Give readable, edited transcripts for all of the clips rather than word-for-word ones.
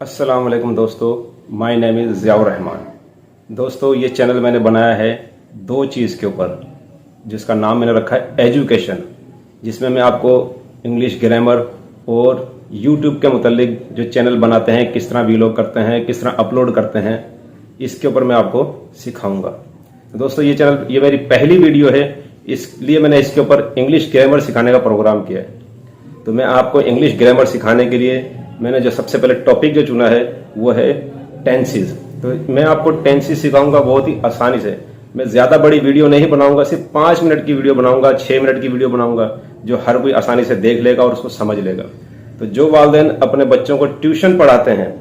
अस्सलाम वालेकुम दोस्तों, my name is Ziaur Rahman. दोस्तों, ये चैनल मैंने बनाया है दो चीज़ के ऊपर, जिसका नाम मैंने रखा है एजुकेशन, जिसमें मैं आपको इंग्लिश ग्रामर और यूट्यूब के मुतालिक जो चैनल बनाते हैं, किस तरह वीलॉग करते हैं, किस तरह अपलोड करते हैं, इसके ऊपर मैं आपको सिखाऊंगा। दोस्तों, ये चैनल ये मेरी पहली वीडियो है, इसलिए मैंने इसके ऊपर इंग्लिश ग्रामर सिखाने का प्रोग्राम किया है। तो मैं आपको इंग्लिश ग्रामर सिखाने के लिए मैंने जो सबसे पहले टॉपिक जो चुना है वो है टेंसेस। तो मैं आपको टेंसेस सिखाऊंगा बहुत ही आसानी से। मैं ज़्यादा बड़ी वीडियो नहीं बनाऊंगा, सिर्फ 5 मिनट की वीडियो बनाऊंगा, 6 मिनट की वीडियो बनाऊंगा, जो हर कोई आसानी से देख लेगा और उसको समझ लेगा। तो जो वालिदैन अपने बच्चों को ट्यूशन पढ़ाते हैं,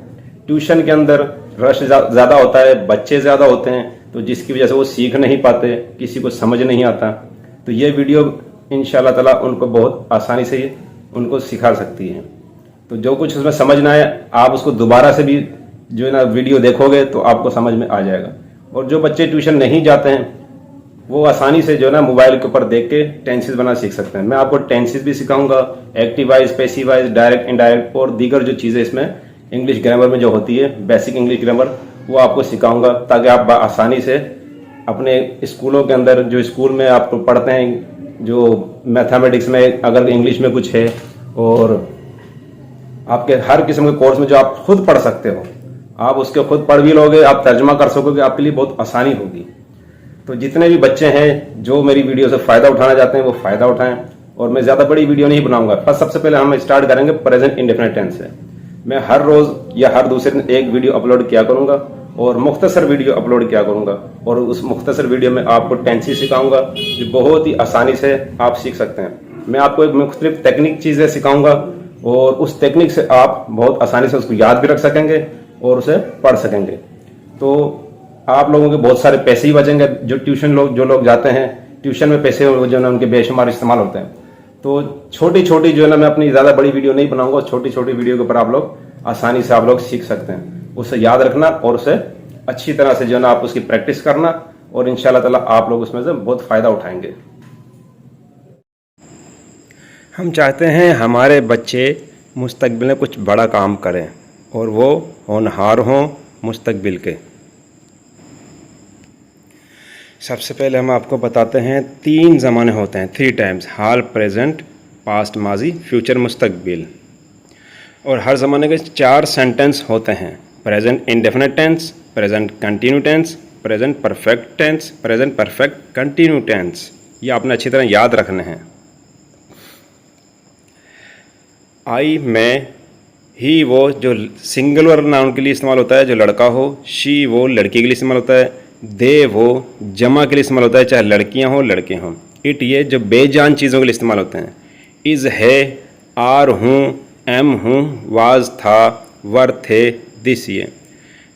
ट्यूशन के अंदर रश ज़्यादा होता है, बच्चे ज़्यादा होते हैं, तो जिसकी वजह से वो सीख नहीं पाते, किसी को समझ नहीं आता, तो ये वीडियो इंशाल्लाह ताला उनको बहुत आसानी से उनको सिखा सकती है। तो जो कुछ उसमें समझना है, आप उसको दोबारा से भी जो है ना वीडियो देखोगे तो आपको समझ में आ जाएगा। और जो बच्चे ट्यूशन नहीं जाते हैं वो आसानी से जो है ना मोबाइल के ऊपर देख के टेंसेस बना सीख सकते हैं। मैं आपको टेंसेस भी सिखाऊंगा, active voice, passive wise, direct, indirect और दीगर जो चीज़ें इसमें इंग्लिश ग्रामर में जो होती है, बेसिक इंग्लिश ग्रामर, वो आपको सिखाऊंगा, ताकि आप आसानी से अपने स्कूलों के अंदर, जो स्कूल में आप पढ़ते हैं, जो मैथमेटिक्स में अगर इंग्लिश में कुछ है, और आपके हर किस्म के कोर्स में जो आप खुद पढ़ सकते हो, आप उसके खुद पढ़ भी लोगे, आप तर्जमा कर सकोगे, आपके लिए बहुत आसानी होगी। तो जितने भी बच्चे हैं जो मेरी वीडियो से फ़ायदा उठाना चाहते हैं वो फ़ायदा उठाएं। और मैं ज़्यादा बड़ी वीडियो नहीं बनाऊंगा। फर्स्ट सबसे पहले हम स्टार्ट करेंगे प्रेजेंट इंडेफिनिट टेंस से। मैं हर रोज़ या हर दूसरे दिन एक वीडियो अपलोड किया करूंगा और मुख्तसर वीडियो अपलोड किया करूंगा, और उस मुख्तसर वीडियो में आपको टेंसेस सिखाऊंगा जो बहुत ही आसानी से आप सीख सकते हैं। मैं आपको एक मुख्तलिफ टेक्निक चीज़ें सिखाऊंगा और उस टेक्निक से आप बहुत आसानी से उसको याद भी रख सकेंगे और उसे पढ़ सकेंगे। तो आप लोगों के बहुत सारे पैसे ही बचेंगे। जो लोग जाते हैं ट्यूशन में, पैसे जो है ना उनके बेशुमार इस्तेमाल होते हैं। तो छोटी छोटी जो है ना, मैं अपनी ज़्यादा बड़ी वीडियो नहीं बनाऊंगा, छोटी छोटी वीडियो के ऊपर आप लोग आसानी से आप लोग सीख सकते हैं। उसे याद रखना और उसे अच्छी तरह से जो है ना आप उसकी प्रैक्टिस करना, और इंशाल्लाह ताला आप लोग उसमें से बहुत फ़ायदा उठाएंगे। हम चाहते हैं हमारे बच्चे मुस्तकबिल में कुछ बड़ा काम करें और वो होनहार हों मुस्तकबिल के। सबसे पहले हम आपको बताते हैं 3 ज़माने होते हैं, 3 टाइम्स: हाल, प्रेजेंट, पास्ट, माजी, फ्यूचर, मुस्तकबिल। और हर ज़माने के 4 सेंटेंस होते हैं: present indefinite tense, present continue tense, present perfect tense, present perfect continue tense. ये आपने अच्छी तरह याद रखने हैं। आई, मैं, ही वो जो सिंगुलर नाउन के लिए इस्तेमाल होता है, जो लड़का हो। शी वो लड़की के लिए इस्तेमाल होता है। दे वो जमा के लिए इस्तेमाल होता है, चाहे लड़कियां हो लड़के हों। इट ये जो बेजान चीज़ों के लिए इस्तेमाल होते हैं। इज़ है, आर हूँ, एम हूँ, वाज था, वर थे, दिस ये।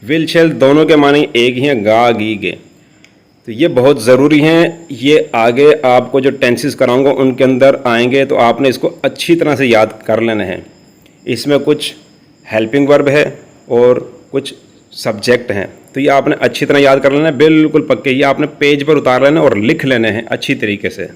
विल शेल दोनों के माने एक ही हैं, गा गी गे। तो ये बहुत ज़रूरी हैं। ये आगे आपको जो टेंसेस कराऊंगा उनके अंदर आएंगे, तो आपने इसको अच्छी तरह से याद कर लेना है। इसमें कुछ हेल्पिंग वर्ब है और कुछ सब्जेक्ट हैं, तो ये आपने अच्छी तरह याद कर लेना है, बिल्कुल पक्के। ये आपने पेज पर उतार लेना और लिख लेने हैं अच्छी तरीके से।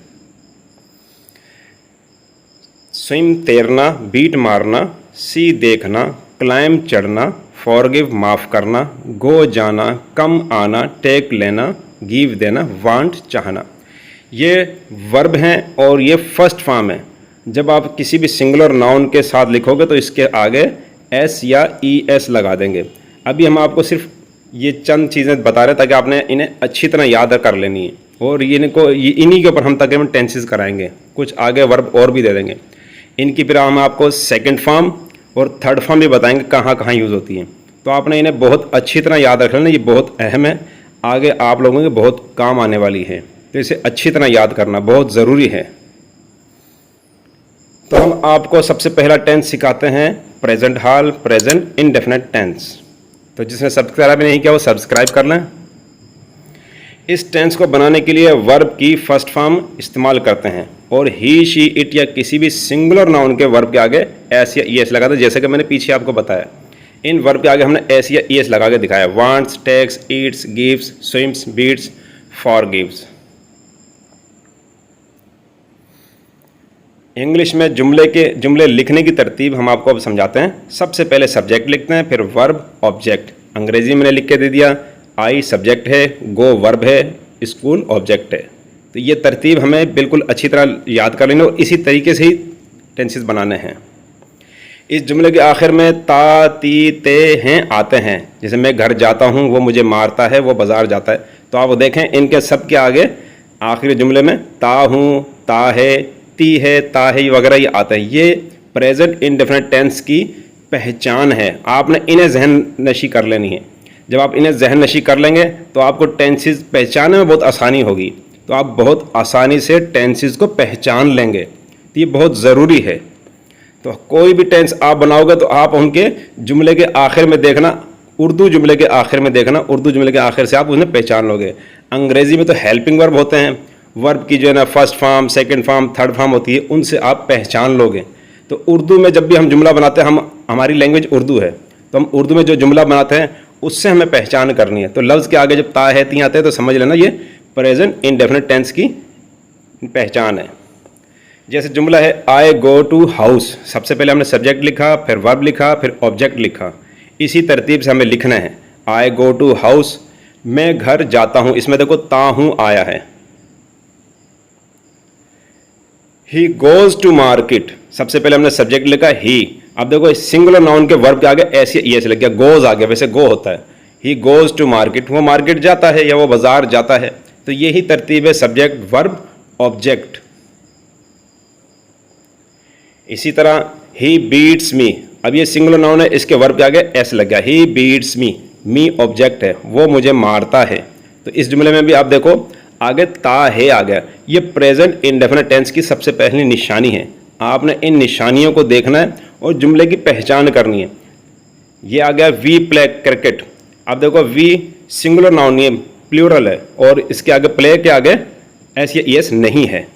स्विम तैरना, बीट मारना, सी देखना, क्लाइम चढ़ना, फॉरगिव माफ़ करना, गो जाना, कम आना, टेक लेना, गिव देना, वांट चाहना। ये वर्ब हैं और ये फर्स्ट फॉर्म है। जब आप किसी भी सिंगुलर नाउन के साथ लिखोगे तो इसके आगे एस या ई एस लगा देंगे। अभी हम आपको सिर्फ ये चंद चीज़ें बता रहे हैं ताकि आपने इन्हें अच्छी तरह याद कर लेनी है, और इन्हीं के ऊपर हम तकरीबन टेंसेस कराएंगे। कुछ आगे वर्ब और भी दे देंगे। इनकी फिर हम आपको सेकंड फॉर्म और थर्ड फॉर्म भी बताएंगे कहाँ कहाँ यूज़ होती हैं। तो आपने इन्हें बहुत अच्छी तरह याद रख लेना, ये बहुत अहम है, आगे आप लोगों के बहुत काम आने वाली है। तो इसे अच्छी तरह याद करना बहुत ज़रूरी है। तो हम आपको सबसे पहला टेंस सिखाते हैं प्रेजेंट हाल, प्रेजेंट इंडेफिनिट टेंस। तो जिसने सब्सक्राइब नहीं किया वो सब्सक्राइब कर लें। इस टेंस को बनाने के लिए वर्ब की फर्स्ट फॉर्म इस्तेमाल करते हैं, और ही, शी, इट या किसी भी सिंगुलर नाउन के वर्ब के आगे एस या ई एस लगाते हैं, जैसे कि मैंने पीछे आपको बताया। इन वर्ब के आगे हमने एस या ई एस लगा के दिखाया। Wants, takes, eats, gives, swims, beats, forgives. English में जुमले लिखने की तरतीब हम आपको अब समझाते हैं। सबसे पहले सब्जेक्ट लिखते हैं, फिर वर्ब, ऑब्जेक्ट। अंग्रेजी में लिख के दे दिया, आई सब्जेक्ट है, गो वर्ब है, स्कूल ऑब्जेक्ट है। तो ये तरतीब हमें बिल्कुल अच्छी तरह याद कर लेना और इसी तरीके से ही टेंसेस बनाने हैं। इस जुमले के आखिर में ता, ती, ते हैं आते हैं। जैसे मैं घर जाता हूँ, वो मुझे मारता है, वो बाज़ार जाता है। तो आप देखें इनके सब के आगे आखिरी जुमले में ता हूँ, ता है, ती है, ता है वगैरह ये आते हैं। ये प्रेजेंट इंडेफिनिट टेंस की पहचान है। आपने इन्हें जहन नशी कर लेनी है। जब आप इन्हें जहन नशी कर लेंगे तो आपको टेंसेस पहचानने में बहुत आसानी होगी। तो आप बहुत आसानी से टेंसेस को पहचान लेंगे। तो ये बहुत ज़रूरी है। तो कोई भी टेंस आप बनाओगे तो आप उनके जुमले के आखिर में देखना, उर्दू जुमले के आखिर में देखना, उर्दू जुमले के आखिर से आप उन्हें पहचान लोगे। अंग्रेज़ी में तो हेल्पिंग वर्ब होते हैं, वर्ब की जो है ना first form, second form, third form होती है, उनसे आप पहचान लोगे। तो उर्दू में जब भी हम जुमला बनाते हैं, हमारी लैंग्वेज उर्दू है, तो हम उर्दू में जो जुमला बनाते हैं उससे हमें पहचान करनी है। तो लफ्ज़ के आगे जब ता है, ती आते हैं तो समझ लेना ये प्रेजेंट इंडेफिनिट टेंस की पहचान है। जैसे जुमला है आई गो टू हाउस, सबसे पहले हमने सब्जेक्ट लिखा, फिर वर्ब लिखा, फिर ऑब्जेक्ट लिखा। इसी तरतीब से हमें लिखना है। आई गो टू हाउस, मैं घर जाता हूँ, इसमें देखो ता हूँ आया है। ही गोज टू मार्केट, सबसे पहले हमने सब्जेक्ट लिखा ही। अब देखो सिंगुलर नाउन के वर्ब के आगे ऐसे ये लग गया, गोज आ गया, वैसे गो होता है। ही गोज टू मार्केट, वो मार्केट जाता है या वो बाजार जाता है। तो यही तरतीब है सब्जेक्ट, वर्ब, ऑब्जेक्ट। इसी तरह ही बीट्स मी, अब ये सिंगुलर नाउन है, इसके वर्ब के आगे एस लग गया, ही बीट्स मी ऑब्जेक्ट है, वो मुझे मारता है। तो इस जुमले में भी आप देखो आगे ता है आ गया। ये प्रेजेंट इंडेफिनिट टेंस की सबसे पहली निशानी है। आपने इन निशानियों को देखना है और जुमले की पहचान करनी है। ये आ गया वी प्ले क्रिकेट। अब देखो वी सिंगुलर नाउन, ये प्लूरल है और इसके आगे प्ले के आगे एस या ईएस नहीं है।